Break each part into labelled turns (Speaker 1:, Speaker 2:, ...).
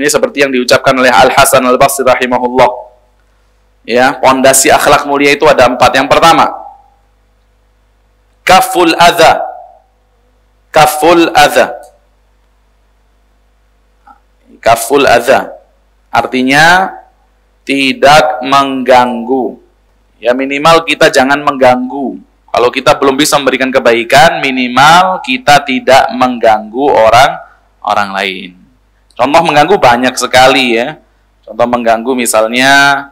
Speaker 1: Ini seperti yang diucapkan oleh Al-Hasan Al-Basri rahimahullah. Ya, pondasi akhlak mulia itu ada 4. Yang pertama, kaful adza. Kaful adza. Kaful adza. Artinya tidak mengganggu. Ya, minimal kita jangan mengganggu. Kalau kita belum bisa memberikan kebaikan, minimal kita tidak mengganggu orang lain. Contoh mengganggu banyak sekali ya. Contoh mengganggu misalnya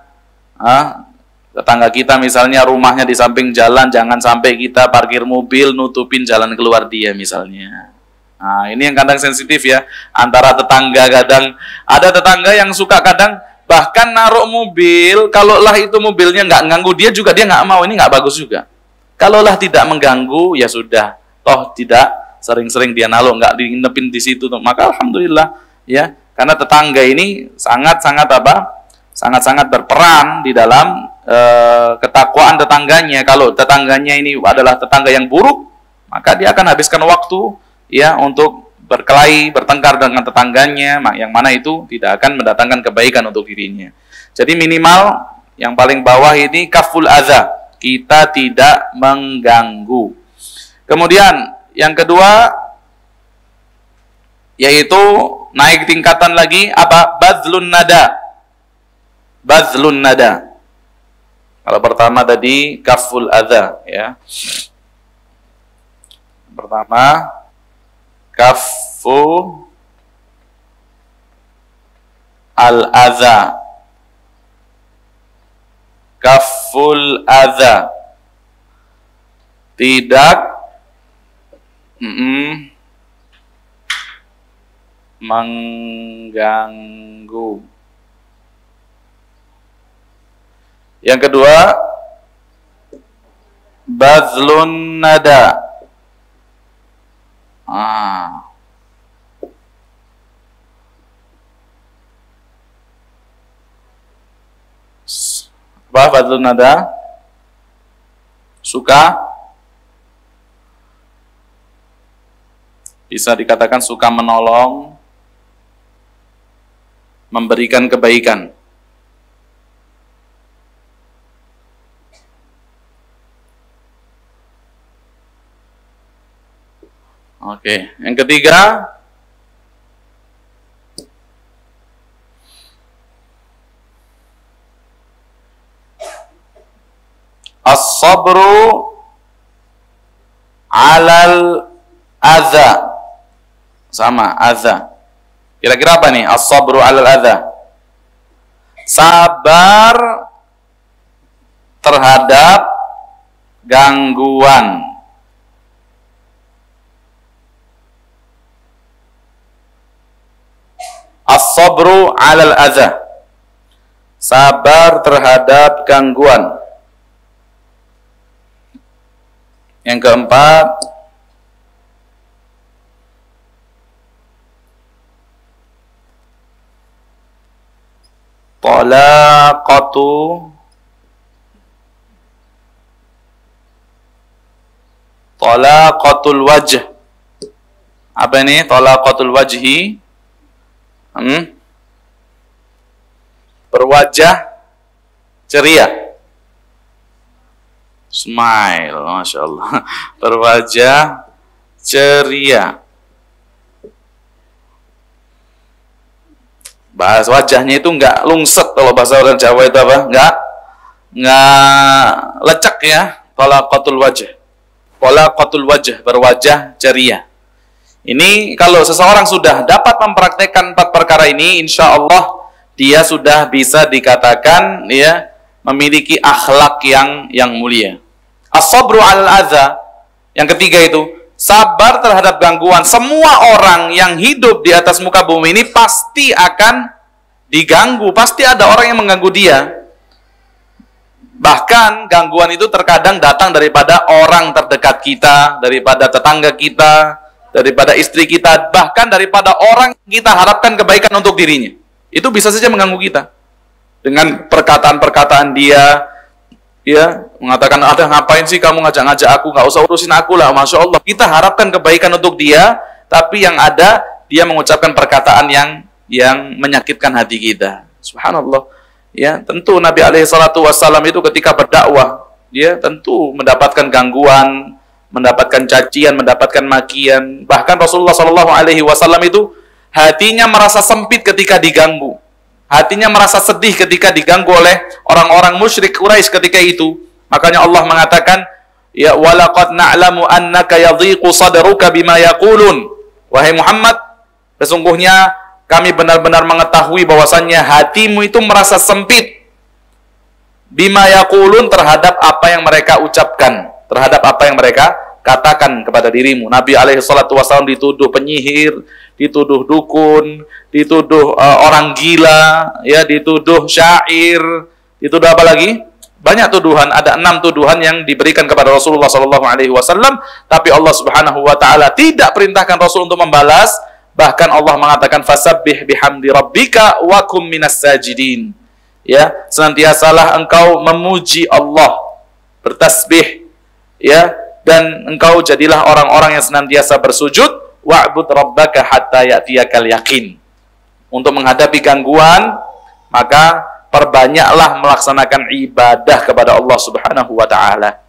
Speaker 1: tetangga kita misalnya rumahnya di samping jalan, jangan sampai kita parkir mobil nutupin jalan keluar dia misalnya. Nah, ini yang kadang sensitif ya. Antara tetangga, kadang ada tetangga yang suka kadang bahkan naruh mobil, kalaulah itu mobilnya nggak ganggu dia juga dia nggak mau, ini nggak bagus juga. Kalaulah tidak mengganggu ya sudah, toh tidak sering-sering dia naruh, nggak diinepin di situ, maka alhamdulillah ya. Karena tetangga ini sangat-sangat sangat-sangat berperan di dalam ketakwaan tetangganya. Kalau tetangganya ini adalah tetangga yang buruk, maka dia akan habiskan waktu ya untuk berkelahi, bertengkar dengan tetangganya, yang mana itu tidak akan mendatangkan kebaikan untuk dirinya. Jadi minimal yang paling bawah ini kaful adza, kita tidak mengganggu. Kemudian yang kedua yaitu naik tingkatan lagi apa? Badlun nada. Badlun nada. Kalau pertama tadi kaful adza ya. Pertama kafu al-adza. Kaful adza. Tidak mengganggu. Yang kedua bazlun nada. Apa bazlun nada? Suka, bisa dikatakan suka menolong, memberikan kebaikan. Oke, yang ketiga as-sabru 'alal adza. Sama, adza. Kira-kira apa nih? As-sabru 'alal adza. Sabar terhadap gangguan. As-sabru 'alal adza. Sabar terhadap gangguan. Yang keempat talaqatul wajh. Apa ini talaqatul wajhi? Berwajah ceria. Smile, Masya Allah. Berwajah ceria. Bahasa wajahnya itu enggak lungset, kalau bahasa orang Jawa itu apa? Enggak lecek ya. Talaqatul wajh. Talaqatul wajh, berwajah ceria. Ini kalau seseorang sudah dapat mempraktekkan 4 perkara ini, insya Allah dia sudah bisa dikatakan ya memiliki akhlak yang mulia. As-sabru 'alal adza. Yang ketiga itu sabar terhadap gangguan. Semua orang yang hidup di atas muka bumi ini pasti akan diganggu, pasti ada orang yang mengganggu dia. Bahkan gangguan itu terkadang datang daripada orang terdekat kita, daripada tetangga kita, daripada istri kita, bahkan daripada orang yang kita harapkan kebaikan untuk dirinya. Itu bisa saja mengganggu kita. Dengan perkataan-perkataan dia, ya, mengatakan, ada ngapain sih kamu ngajak-ngajak aku, nggak usah urusin aku lah, Masya Allah. Kita harapkan kebaikan untuk dia, tapi yang ada, dia mengucapkan perkataan yang yang menyakitkan hati kita. Subhanallah. Ya, tentu Nabi alaihi salatu wasallam itu ketika berdakwah, dia tentu mendapatkan gangguan, mendapatkan cacian, mendapatkan makian. Bahkan Rasulullah sallallahu alaihi wasallam itu hatinya merasa sempit ketika diganggu. Hatinya merasa sedih ketika diganggu oleh orang-orang musyrik Quraisy ketika itu. Makanya Allah mengatakan, ya walaqad na'lamu annaka yadhiqu sadruka bima yaqulun. Wahai Muhammad, sesungguhnya kami benar-benar mengetahui bahwasannya hatimu itu merasa sempit bima yaqulun, terhadap apa yang mereka ucapkan, terhadap apa yang mereka katakan kepada dirimu. Nabi alaihi salatu wasallam dituduh penyihir, dituduh dukun, dituduh orang gila, ya, dituduh syair, dituduh apa lagi? Banyak tuduhan, ada 6 tuduhan yang diberikan kepada Rasulullah SAW, tapi Allah Subhanahu wa taala tidak perintahkan Rasul untuk membalas. Bahkan Allah mengatakan fasabbih bihamdi rabbika wa kum minas sajidin. Ya, senantiasalah engkau memuji Allah, bertasbih, ya, dan engkau jadilah orang-orang yang senantiasa bersujud, wa'bud rabbaka hatta ya'tiyakal yaqin. Untuk menghadapi gangguan, maka perbanyaklah melaksanakan ibadah kepada Allah Subhanahu wa taala.